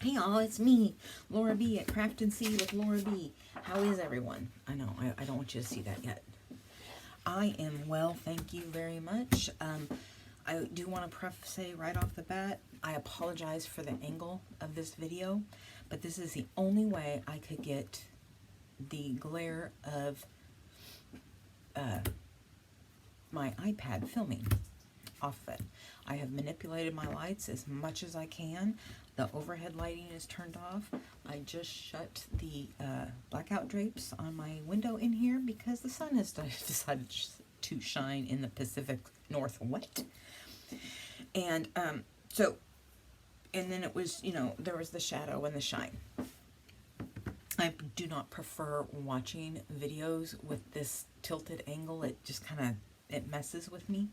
Hey y'all, it's me, Laura B at Craft and See with Laura B. How is everyone? I know, I don't want you to see that yet. I am well, thank you very much. I do want to say right off the bat, I apologize for the angle of this video, but this is the only way I could get the glare of my iPad filming off of it. I have manipulated my lights as much as I can. The overhead lighting is turned off. I just shut the blackout drapes on my window in here because the sun has decided to shine in the Pacific Northwest. And and then it was, you know, there was the shadow and the shine. I do not prefer watching videos with this tilted angle. It just kind of, it messes with me.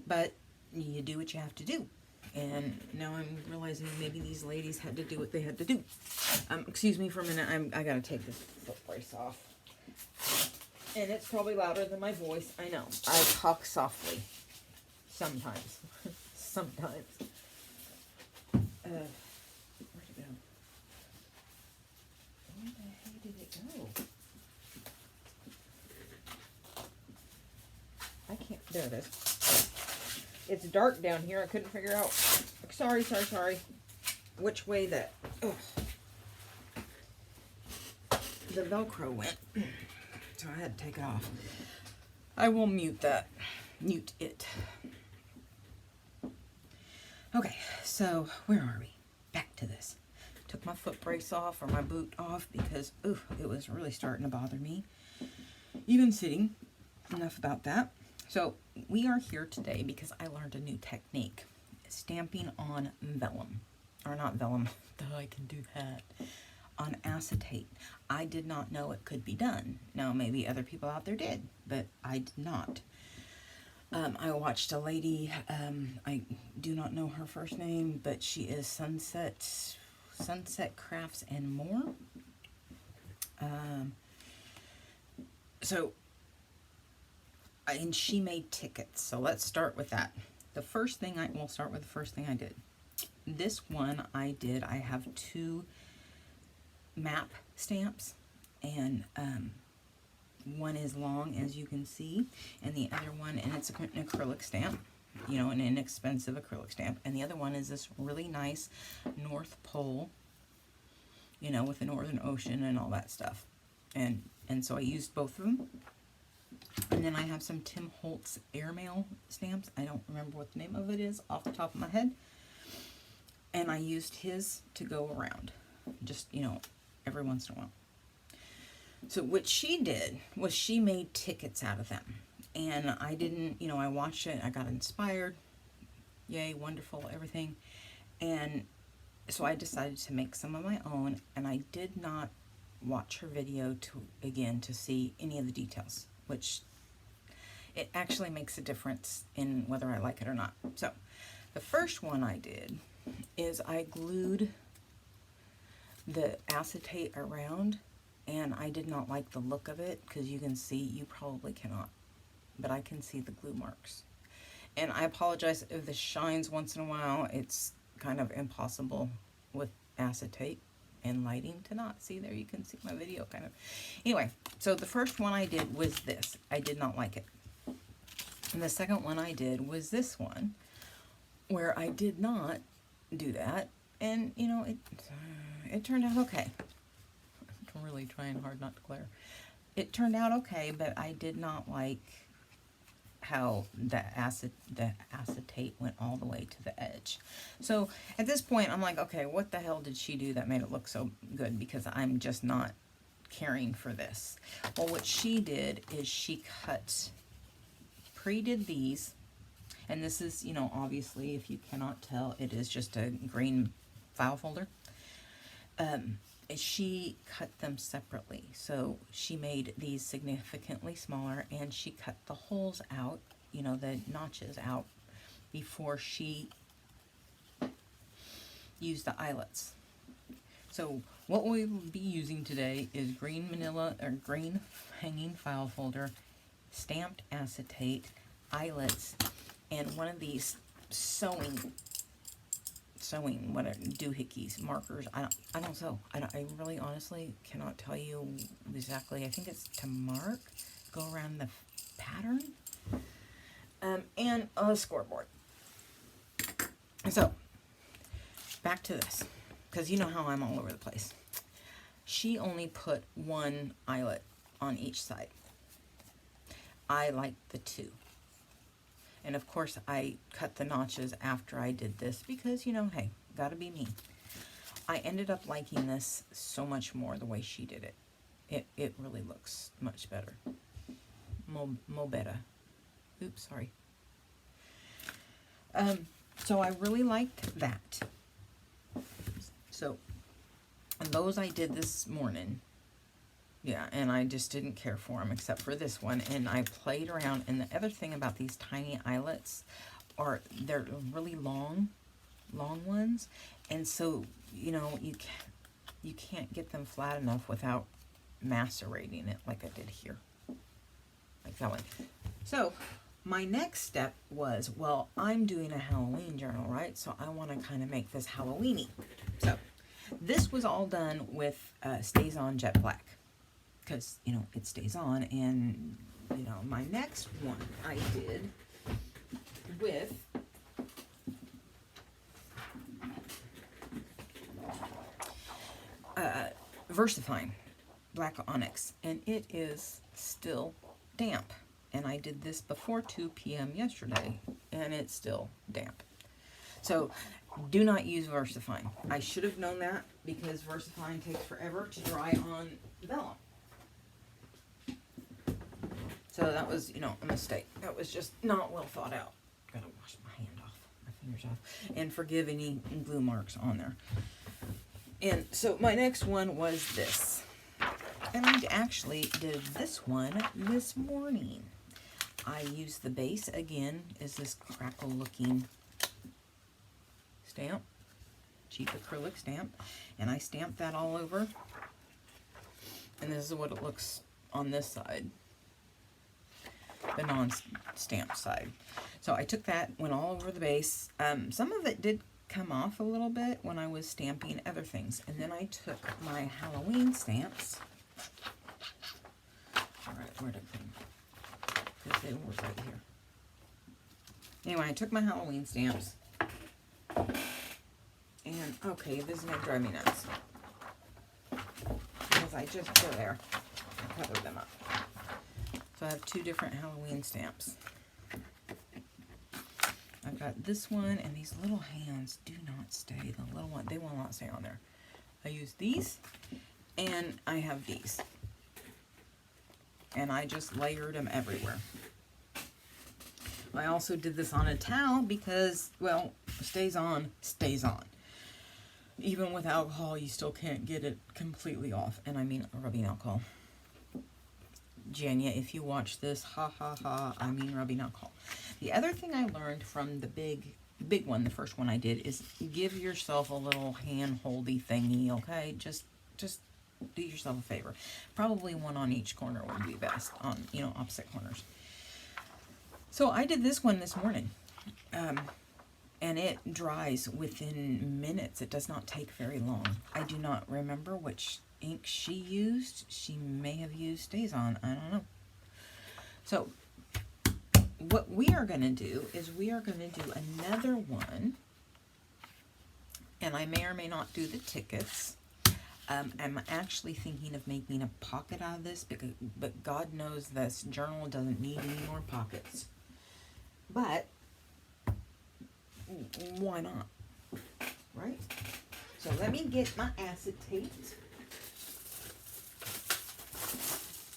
But you do what you have to do. And now I'm realizing maybe these ladies had to do what they had to do. Excuse me for a minute. I gotta take this foot brace off. And it's probably louder than my voice. I know. I talk softly. Sometimes. Sometimes. Where'd it go? Where the heck did it go? I can't. There it is. It's dark down here. I couldn't figure out. Sorry. Which way that the Velcro went. So I had to take it off. I will mute that. Mute it. Okay, so where are we? Back to this. Took my foot brace off or my boot off because it was really starting to bother me. Even sitting. Enough about that. So we are here today because I learned a new technique. Stamping on vellum. Or not vellum, though I can do that. On acetate. I did not know it could be done. Now maybe other people out there did, but I did not. I watched a lady, I do not know her first name, but she is Sunset Crafts and More. And she made tickets. So let's start with that. We'll start with the first thing I did. This one I have 2 map stamps, and one is long, as you can see, and the other one, and it's an acrylic stamp, you know, an inexpensive acrylic stamp, and the other one is this really nice North Pole, you know, with the Northern Ocean and all that stuff, and so I used both of them. And then I have some Tim Holtz airmail stamps. I don't remember what the name of it is off the top of my head. And I used his to go around, just, you know, every once in a while. So what she did was she made tickets out of them. And I didn't, you know, I watched it, I got inspired. Yay, wonderful, everything. And so I decided to make some of my own, and I did not watch her video to see any of the details, which it actually makes a difference in whether I like it or not. So the first one I did is I glued the acetate around, and I did not like the look of it because you can see, you probably cannot, but I can see the glue marks. And I apologize if this shines once in a while. It's kind of impossible with acetate and lighting to not see. There you can see my video kind of. Anyway, so the first one I did was this. I did not like it. And the second one I did was this one, where I did not do that, and you know, it turned out okay. I'm really trying hard not to glare. It turned out okay, but I did not like how the acetate went all the way to the edge. So at this point, I'm like, okay, what the hell did she do that made it look so good? Because I'm just not caring for this. Well, what she did is she pre-did these, and this is, you know, obviously, if you cannot tell, it is just a green file folder. She cut them separately. So she made these significantly smaller, and she cut the holes out, you know, the notches out, before she used the eyelets. So what we will be using today is green manila, or green hanging file folder, stamped acetate, eyelets, and one of these sewing sewing, doohickeys, markers. I don't sew. I really honestly cannot tell you exactly. I think it's to mark, go around the pattern, and a scoreboard. So, back to this, because you know how I'm all over the place. She only put one eyelet on each side. I like the two. And of course, I cut the notches after I did this because, you know, hey, gotta be me. I ended up liking this so much more the way she did it. It really looks much better. Mo better. Oops, sorry. So I really liked that. So those I did this morning. Yeah, and I just didn't care for them except for this one. And I played around. And the other thing about these tiny eyelets are they're really long ones. And so, you know, you can't get them flat enough without macerating it like I did here. Like that one. So my next step was, well, I'm doing a Halloween journal, right? So I want to kind of make this Halloweeny. So this was all done with Stays On Jet Black. Because, you know, it stays on. And, you know, my next one I did with Versafine Black Onyx. And it is still damp. And I did this before 2 p.m. yesterday. And it's still damp. So, do not use Versafine. I should have known that because Versafine takes forever to dry on vellum. So that was, you know, a mistake. That was just not well thought out. Gotta wash my hand off, my fingers off, and forgive any glue marks on there. And so my next one was this. And I actually did this one this morning. I used the base again, is this crackle looking stamp, cheap acrylic stamp. And I stamped that all over. And this is what it looks on this side. The non-stamped side. So I took that, went all over the base. Some of it did come off a little bit when I was stamping other things. And then I took my Halloween stamps. Alright, where'd it go? Because they were right here. Anyway, I took my Halloween stamps. And, okay, this is going to drive me nuts. Because I just go there and cover them up. So I have 2 different Halloween stamps. I've got this one, and these little hands do not stay. The little one, they will not stay on there. I use these, and I have these. And I just layered them everywhere. I also did this on a towel because, well, stays on, stays on. Even with alcohol, you still can't get it completely off. And I mean rubbing alcohol. Jenya, if you watch this, ha ha ha, I mean rubbing alcohol. The other thing I learned from the big one, the first one I did, is give yourself a little hand-holdy thingy, okay? Just do yourself a favor. Probably one on each corner would be best, on, you know, opposite corners. So I did this one this morning, and it dries within minutes. It does not take very long. I do not remember which ink she used. She may have used Stays On. I don't know. So what we are going to do is we are going to do another one, and I may or may not do the tickets. I'm actually thinking of making a pocket out of this, but God knows this journal doesn't need any more pockets. But why not? Right? So let me get my acetate.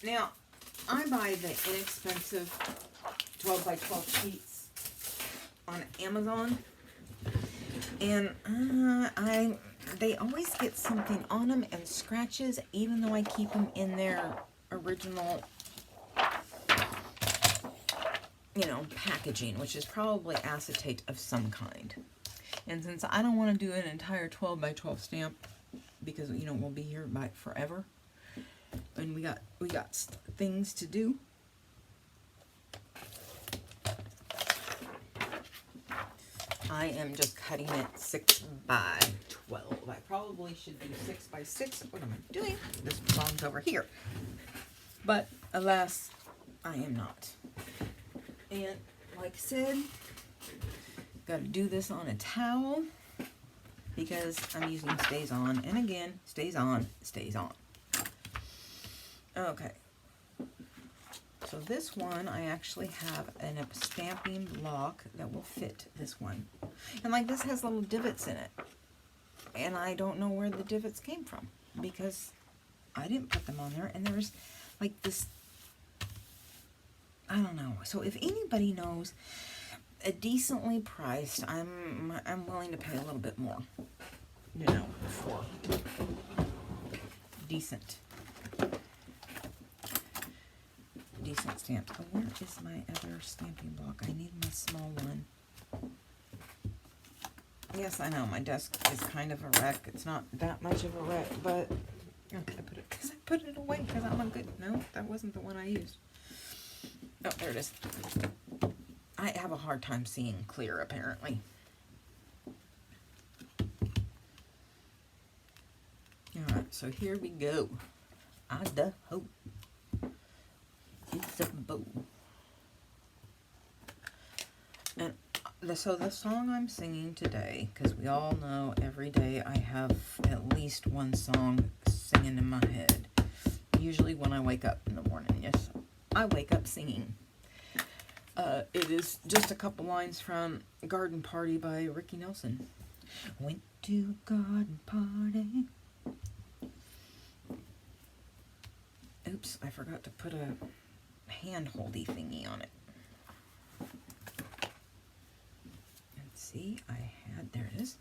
Now, I buy the inexpensive 12 by 12 sheets on Amazon, and they always get something on them and scratches, even though I keep them in their original, you know, packaging, which is probably acetate of some kind. And since I don't want to do an entire 12 by 12 stamp, because, you know, we'll be here by forever, and we got things to do, I am just cutting it 6 by 12. I probably should do 6 by 6. What am I doing? This belongs over here. But alas, I am not. And like I said, got to do this on a towel because I'm using stays on. And again, stays on, stays on. Okay. So this one, I actually have a stamping block that will fit this one. And like this has little divots in it. And I don't know where the divots came from because I didn't put them on there. And there's like this, I don't know. So if anybody knows a decently priced, I'm willing to pay a little bit more, you know, for decent stamps. Oh, where is my other stamping block? I need my small one. Yes, I know my desk is kind of a wreck. It's not that much of a wreck, but okay, I put it away because I'm a good. No, that wasn't the one I used. Oh, there it is. I have a hard time seeing clear, apparently. All right, so here we go. Idaho. It's a bow. And so the song I'm singing today, because we all know every day I have at least one song singing in my head. Usually when I wake up in the morning. Yes, I wake up singing. It is just a couple lines from Garden Party by Ricky Nelson. Went to a garden party. Oops, I forgot to put a hand-holdy thingy on it. Let's see, there it is.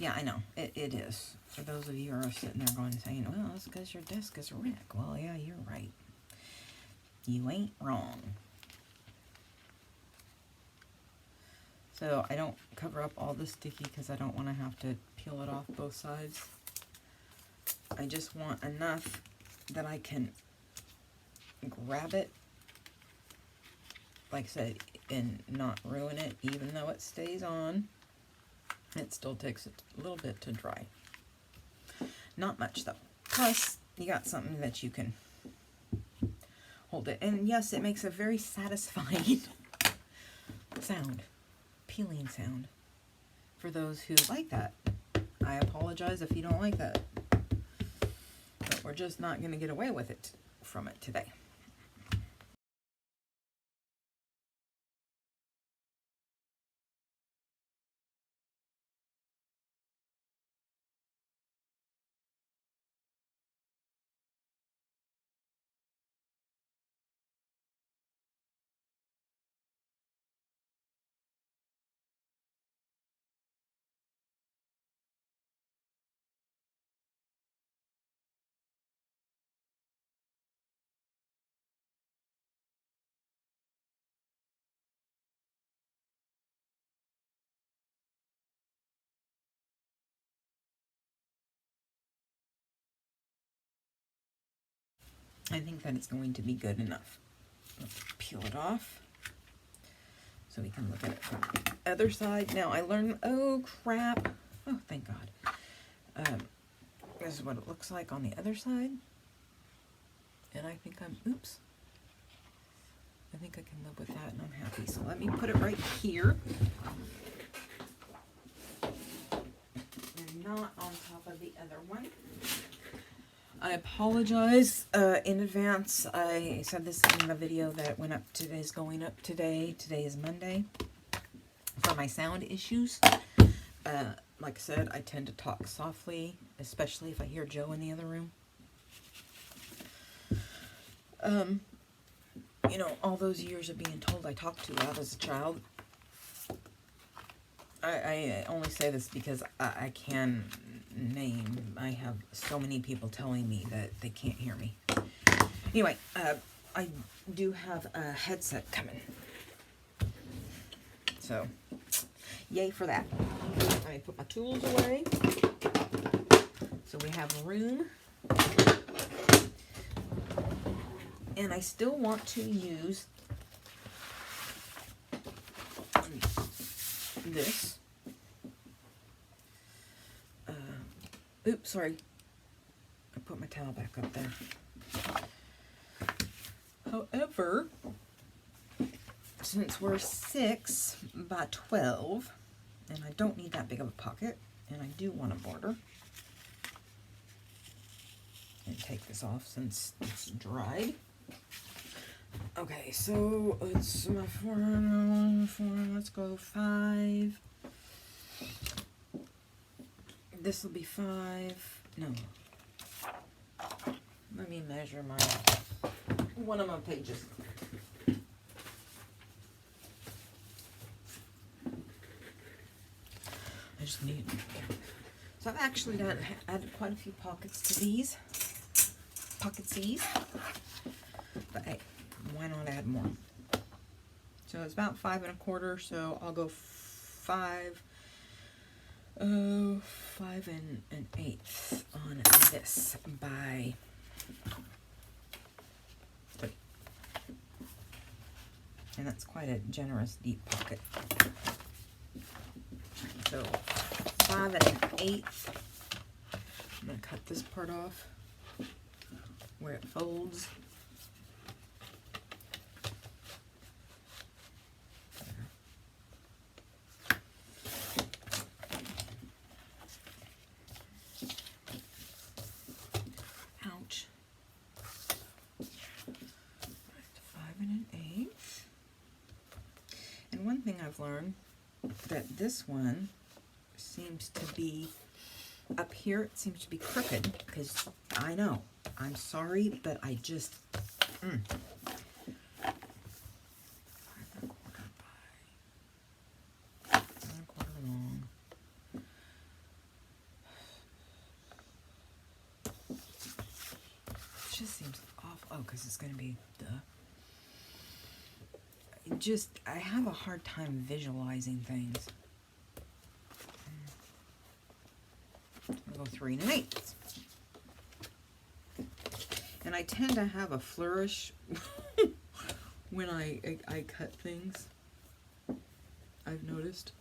Yeah, I know, it is. For those of you who are sitting there going, saying, well, it's because your desk is a wreck. Well, yeah, you're right. You ain't wrong. So I don't cover up all the sticky because I don't want to have to peel it off both sides. I just want enough that I can grab it, like I said, and not ruin it. Even though it stays on, it still takes a little bit to dry. Not much though. Plus, you got something that you can hold it. And yes, it makes a very satisfying sound. Peeling sound. For those who like that. I apologize if you don't like that. But we're just not going to get away with it from it today. I think that it's going to be good enough. Let's peel it off so we can look at it from the other side. Now I learned, oh crap, oh thank God. This is what it looks like on the other side. And I think oops. I think I can live with that and I'm happy. So let me put it right here. And not on top of the other one. I apologize in advance. I said this in the video that went up today, is going up today. Today is Monday. For my sound issues, like I said, I tend to talk softly, especially if I hear Joe in the other room. You know, all those years of being told I talked too loud as a child. I only say this because I can name. I have so many people telling me that they can't hear me. Anyway, I do have a headset coming. So, yay for that. Let me put my tools away. So we have room. And I still want to use this. Oops, sorry. I put my towel back up there. However, since we're 6 by 12, and I don't need that big of a pocket, and I do want a border, and take this off since it's dried. Okay, so it's my 4, let's go 5. This will be 5. No. Let me measure one of my pages. I just need. So I've actually added quite a few pockets to these. Pocketses. But hey, why not add more? So it's about 5 1/4. So I'll go 5. 5 1/8 on this by 3. And that's quite a generous deep pocket. So 5 1/8. I'm going to cut this part off where it folds. Ouch. 5 1/8. And one thing I've learned, that this one seems to be up here, it seems to be crooked, because I know, I'm sorry, but I just 5 1/4 long. It just seems off. Oh, because it's going to be I have a hard time visualizing things. I'll go 3 1/8. And I tend to have a flourish when I cut things. I've noticed.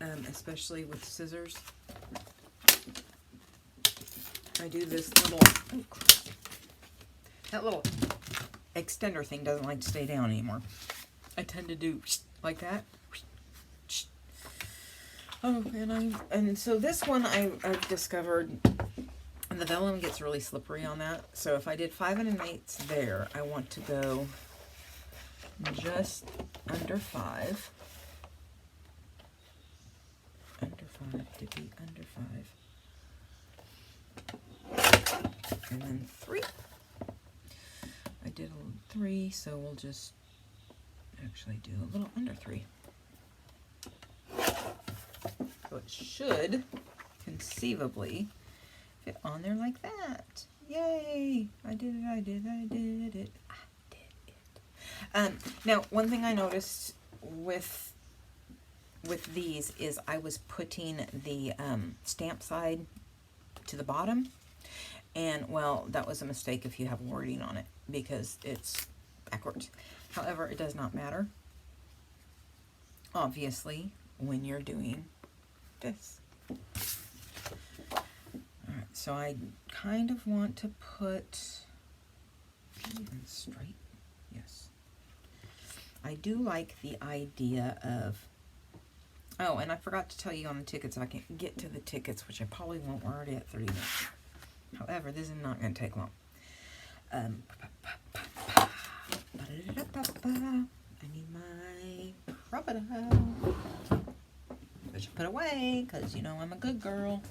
Especially with scissors. I do this little, oh crap. That little extender thing doesn't like to stay down anymore. I tend to do like that. Oh, and so this one I've discovered, and the vellum gets really slippery on that. So if I did 5 1/8 there, I want to go just under 5. Under 5 to be under 5. And then 3. I did a little 3, so we'll just actually do a little under 3. So it should conceivably fit on there like that. Yay! I did it, I did it, I did it. I did it. Now, one thing I noticed with these is I was putting the stamp side to the bottom. And, well, that was a mistake if you have wording on it, because it's backwards. However, it does not matter, obviously, when you're doing this. Alright, so I kind of want to put even straight. Yes. I do like the idea of, oh, and I forgot to tell you on the tickets, if I can get to the tickets, which I probably won't, we're already at 30 minutes. However, this is not going to take long. I need my crocodile, which I put away because, you know, I'm a good girl.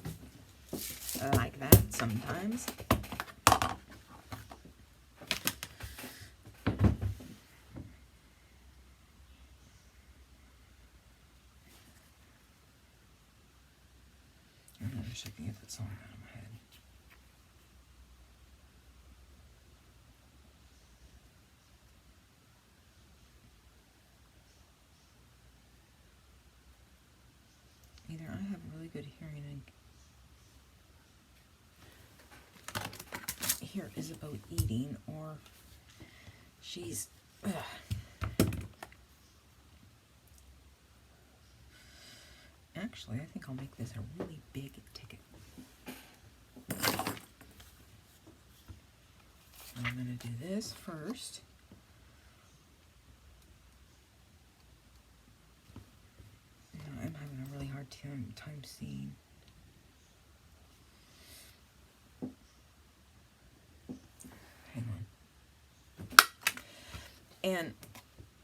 I like that sometimes. I'm just checking if it's on out of my head. Either I have really good hearing and hear Isabeau eating, or she's Actually, I think I'll make this a really big ticket. So I'm going to do this first. I'm having a really hard time seeing. Hang on. And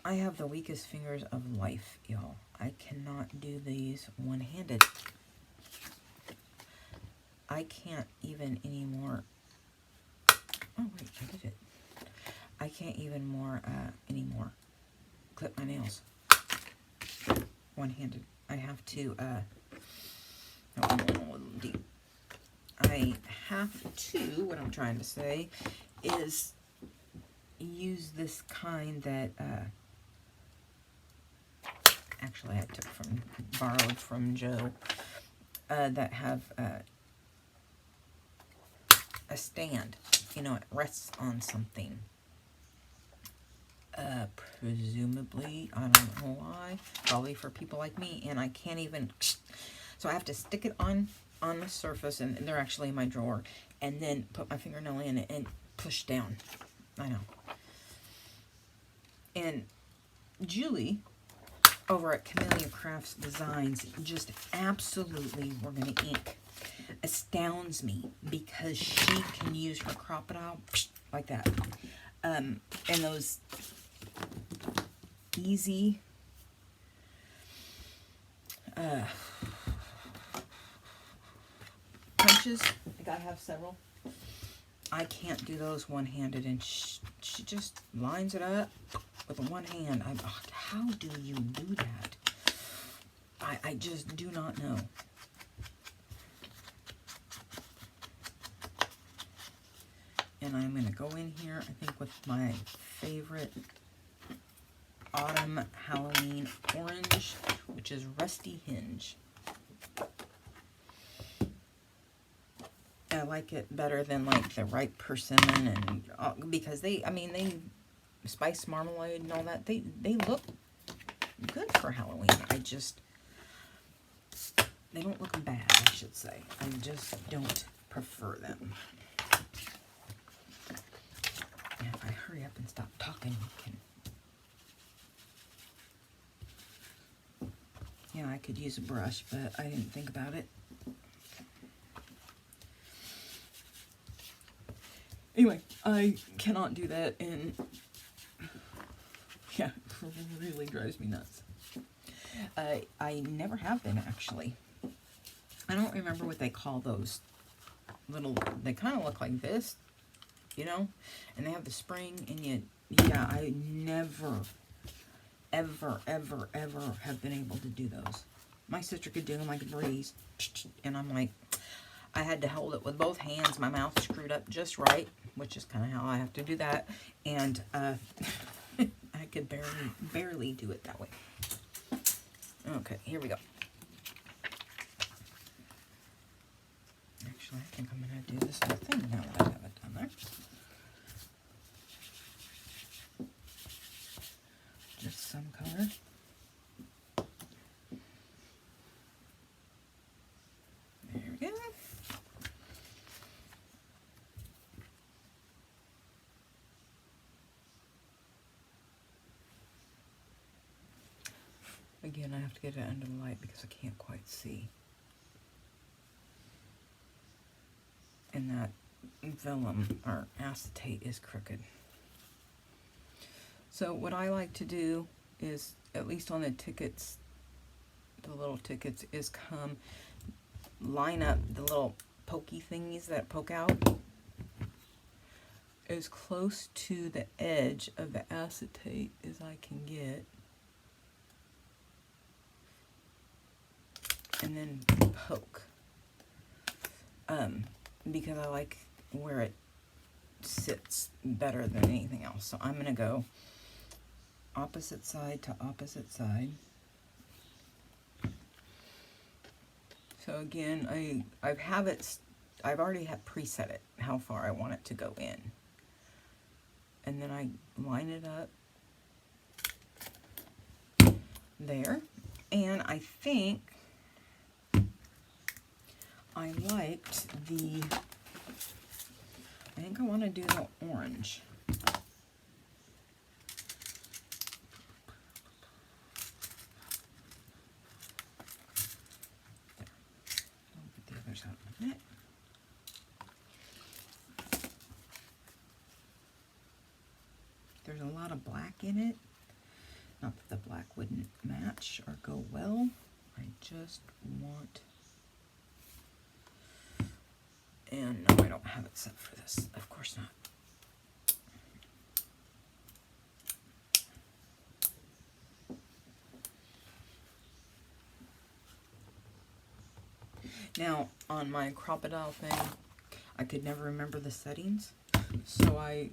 I have the weakest fingers of life, y'all. I cannot do these one-handed. I can't even anymore. Oh wait, I did it. I can't even more anymore clip my nails one-handed. I have to I have to, what I'm trying to say is use this kind that actually I took from, borrowed from Joe, that have a stand, you know, it rests on something. Presumably, I don't know why, probably for people like me, and I can't even, so I have to stick it on the surface, and they're actually in my drawer, and then put my fingernail in it and push down. I know. And Julie over at Camellia Crafts Designs just absolutely, we're going to ink, astounds me because she can use her crocodile like that. And those easy punches, like I have several. I can't do those one-handed, and she just lines it up with one hand. How do you do that? I just do not know. And I'm going to go in here, I think, with my favorite autumn Halloween orange, which is Rusty Hinge. I like it better than like the ripe persimmon, and because they spice marmalade and all that, they look good for Halloween. They don't look bad, I should say. I just don't prefer them. And if I hurry up and stop talking, you can. Yeah, I could use a brush, but I didn't think about it. Anyway, I cannot do that, and yeah, it really drives me nuts. I never have been, actually. I don't remember what they call those little, they kind of look like this, you know, and they have the spring, and yeah, I never, ever, ever, ever have been able to do those. My sister could do them like a breeze, and I'm like, I had to hold it with both hands, my mouth screwed up just right, which is kind of how I have to do that, and I could barely do it that way. Okay, here we go. Actually, I think I'm going to do this whole thing now that I have it done there. Just some color. There we go. Again, I have to get it under the light because I can't quite see. And that vellum, or acetate, is crooked. So what I like to do is, at least on the tickets, the little tickets, is come line up the little pokey thingies that poke out as close to the edge of the acetate as I can get. And then poke, because I like where it sits better than anything else. So I'm going to go opposite side to opposite side. So again, I've already preset it, how far I want it to go in. And then I line it up there. And I think I liked the, I think I want to do the orange. Out in a minute. There's a lot of black in it. Not that the black wouldn't match or go well. I just want... And no, I don't have it set for this. Of course not. Now, on my crocodile thing, I could never remember the settings, so I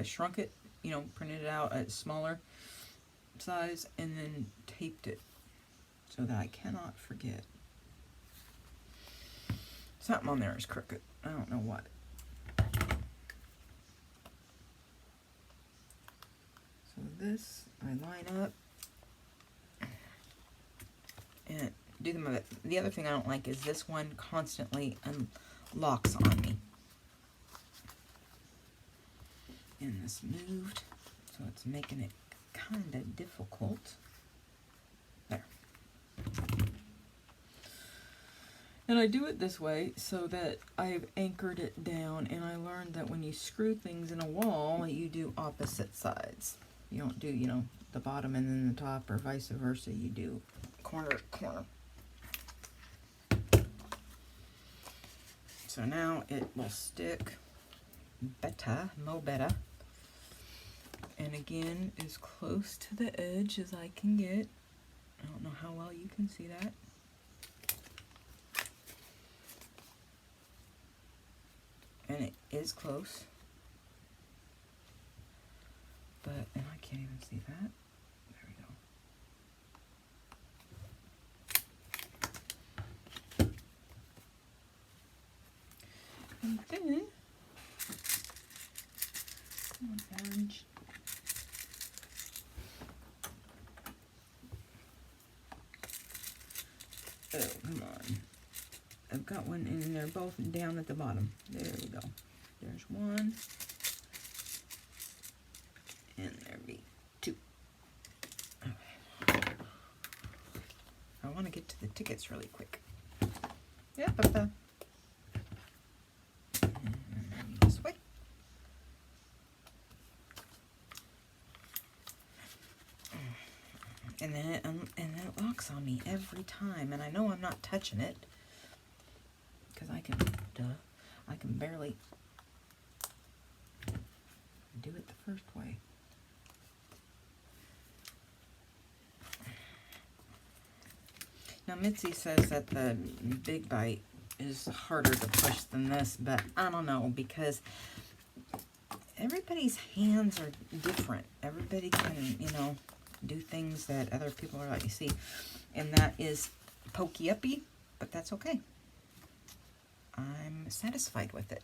shrunk it, printed it out at smaller size, and then taped it so that I cannot forget. Something on there is crooked. I don't know what. So this, I line up and do them. The other thing I don't like is this one constantly locks on me. And this moved, so it's making it kind of difficult. There. And I do it this way so that I've anchored it down, and I learned that when you screw things in a wall, you do opposite sides. You don't do, the bottom and then the top, or vice versa. You do corner to corner. So now it will stick better, mo better. And again, as close to the edge as I can get. I don't know how well you can see that. And it is close. But, and I can't even see that. There we go. And then, orange. Oh, come on. I've got one, and they're both down at the bottom. There we go. There's one. And there be two. Okay. I want to get to the tickets really quick. Yeah, Papa. And this way. And then it locks on me every time, and I know I'm not touching it because I can barely do it the first way. Now Mitzi says that the Big Bite is harder to push than this, but I don't know, because everybody's hands are different. Everybody can, do things that other people are like, you see, and that is pokey-uppy, but that's okay. I'm satisfied with it.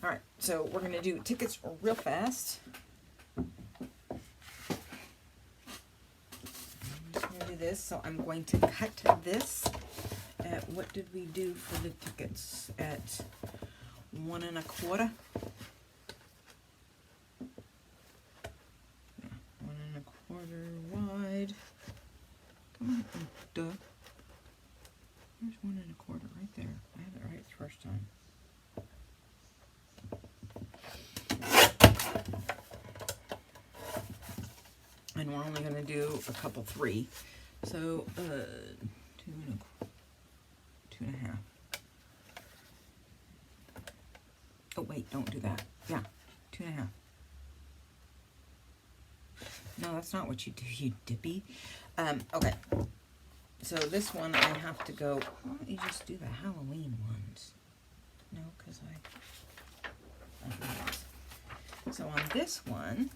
All right, so we're going to do tickets real fast. I'm just going to do this. So I'm going to cut this at, what did we do for the tickets? At 1 1/4. Yeah, 1 1/4 wide. Come on, duh. There's 1 1/4 right there. I had it right the first time. And we're only going to do a couple 3. So, 2 1/2. Oh, wait, don't do that. Yeah, 2 1/2. No, that's not what you do, you dippy. Okay. So this one I have to go, why don't you just do the Halloween ones? No, because so on this one,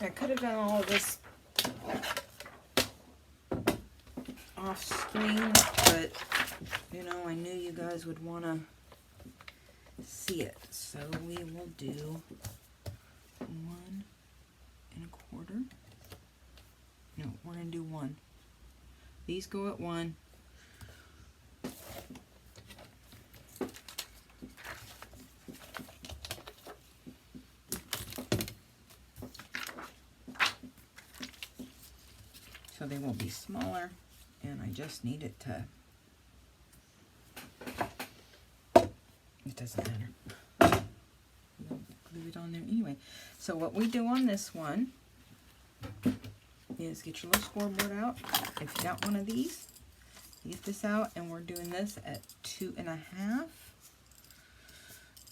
I could have done all of this off screen, but I knew you guys would want to see it, so we will do 1.25. No, we're going to do 1. These go at 1. So they will be smaller, and I just need it to, it doesn't matter. We'll glue it on there anyway. So what we do on this one is get your little scoreboard out. If you got one of these, get this out, and we're doing this at 2.5.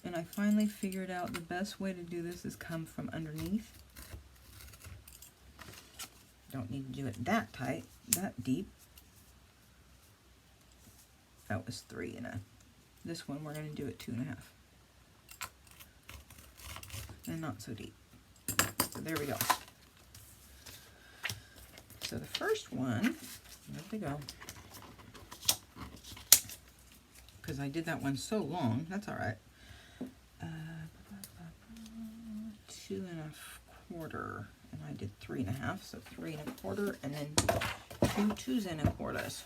And I finally figured out the best way to do this is come from underneath. Don't need to do it that tight, that deep. That was 3.5. This one we're going to do it 2.5. And not so deep. So there we go. So the first one, there we go. Because I did that one so long, that's all right. 2.25. And I did 3.5, so 3.25, and then 2 2.25.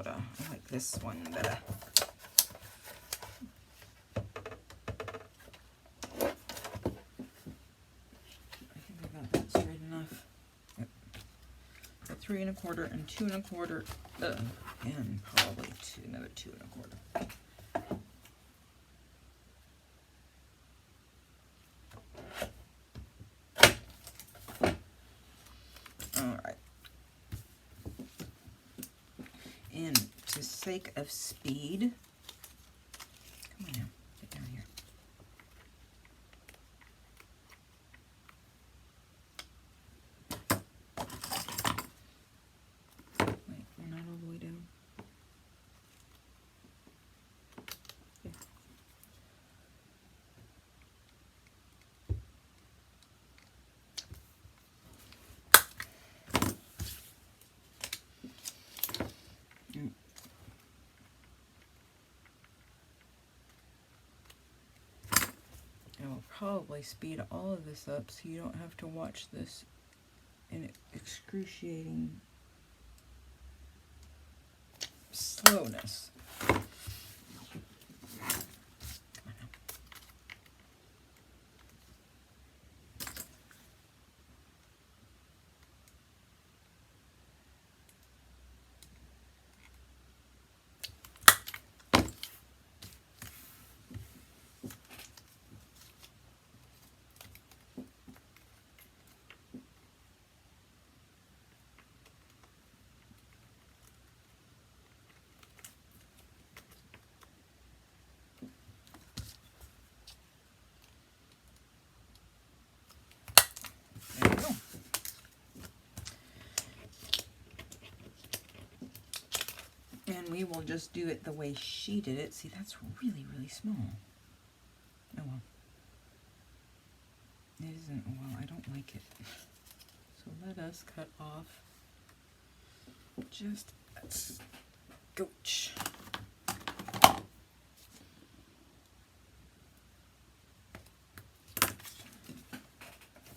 I like this one better. I think I got that straight enough. Yep. 3.25 and 2.25, and probably another 2.25. Sake of speed, come on now, get down here. Wait, we're not all the way down. There. Probably speed all of this up so you don't have to watch this in excruciating slowness. And we will just do it the way she did it. See, that's really, really small. Oh well. It isn't, well, I don't like it. So let us cut off just a scotch.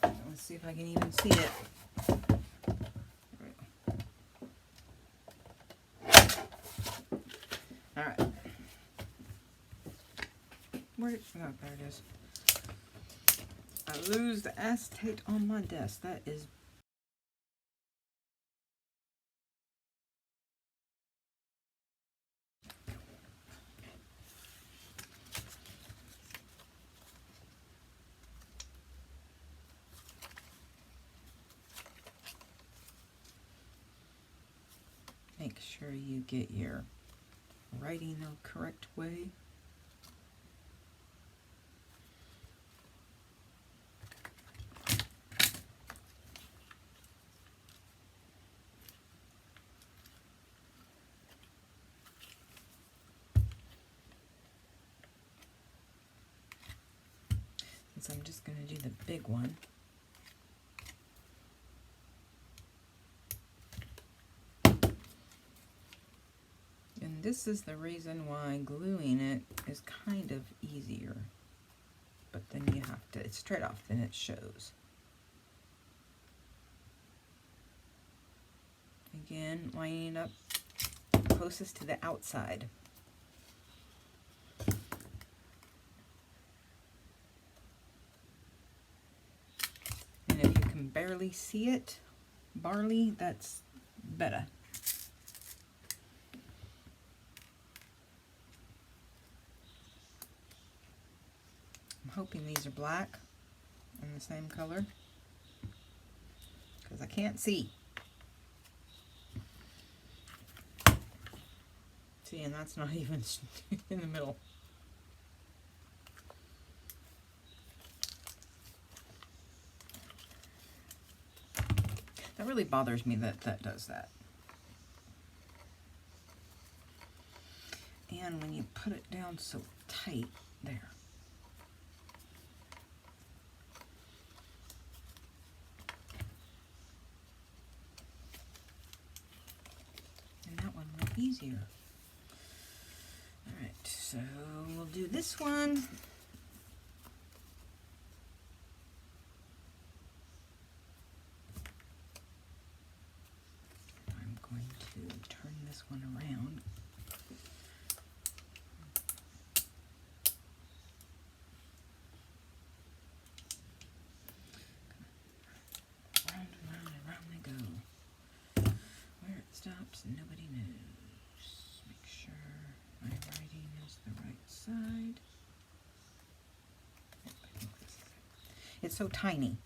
Let's see if I can even see it. Alright. Where did, oh, there it is. I lose the acetate on my desk. That is make sure you get your writing the correct way. So I'm just going to do the big one. And And this is the reason why gluing it is kind of easier. But then you have to, it's straight off, then it shows. Again, lining up closest to the outside. And if you can barely see it, barley, that's better. I'm hoping these are black and the same color, because I can't see. See, and that's not even in the middle. That really bothers me that that does that. And when you put it down so tight, there. And that one went easier. Alright, so we'll do this one. I'm going to turn this one around. Round and round and round they go. Where it stops, nobody knows. Make sure my writing is the right side. Yep, I think this is it. It's so tiny.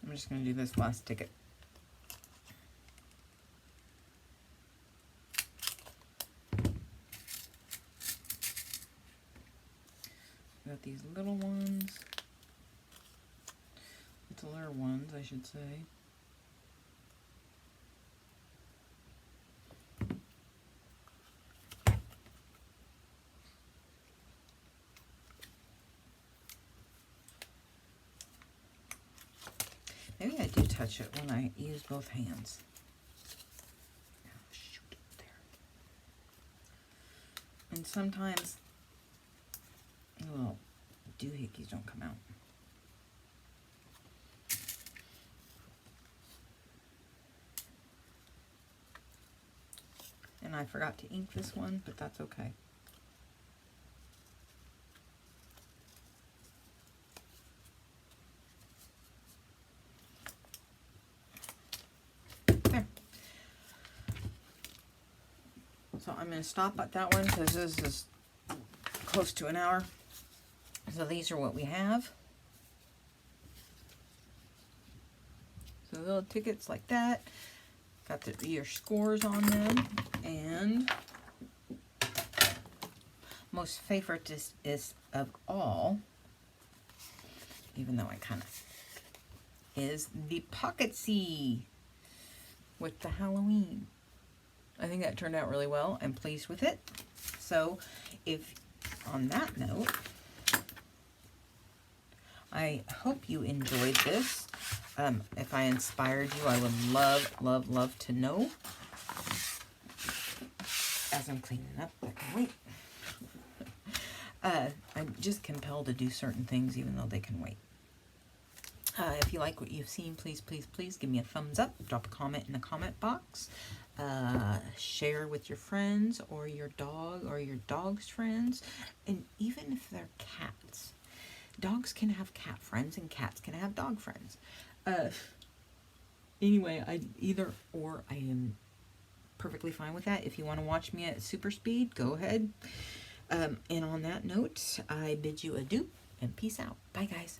I'm just going to do this last ticket. Got these little ones, littler ones, I should say. Maybe I do touch it when I use both hands. Oh, shoot, there. And sometimes the little doohickeys don't come out. And I forgot to ink this one, but that's okay. So I'm going to stop at that one because this is close to an hour. So these are what we have. So little tickets like that. Got your scores on them. And most favorite is of all, even though I kind of, is the Pocket C with the Halloween. I think that turned out really well. I'm pleased with it. So, if on that note, I hope you enjoyed this. If I inspired you, I would love to know. As I'm cleaning up, I can wait. I'm just compelled to do certain things even though they can wait. If you like what you've seen, please give me a thumbs up. Drop a comment in the comment box. Share with your friends or your dog or your dog's friends. And even if they're cats. Dogs can have cat friends and cats can have dog friends. Anyway, either or I am perfectly fine with that. If you want to watch me at super speed, go ahead. And on that note, I bid you adieu and peace out. Bye, guys.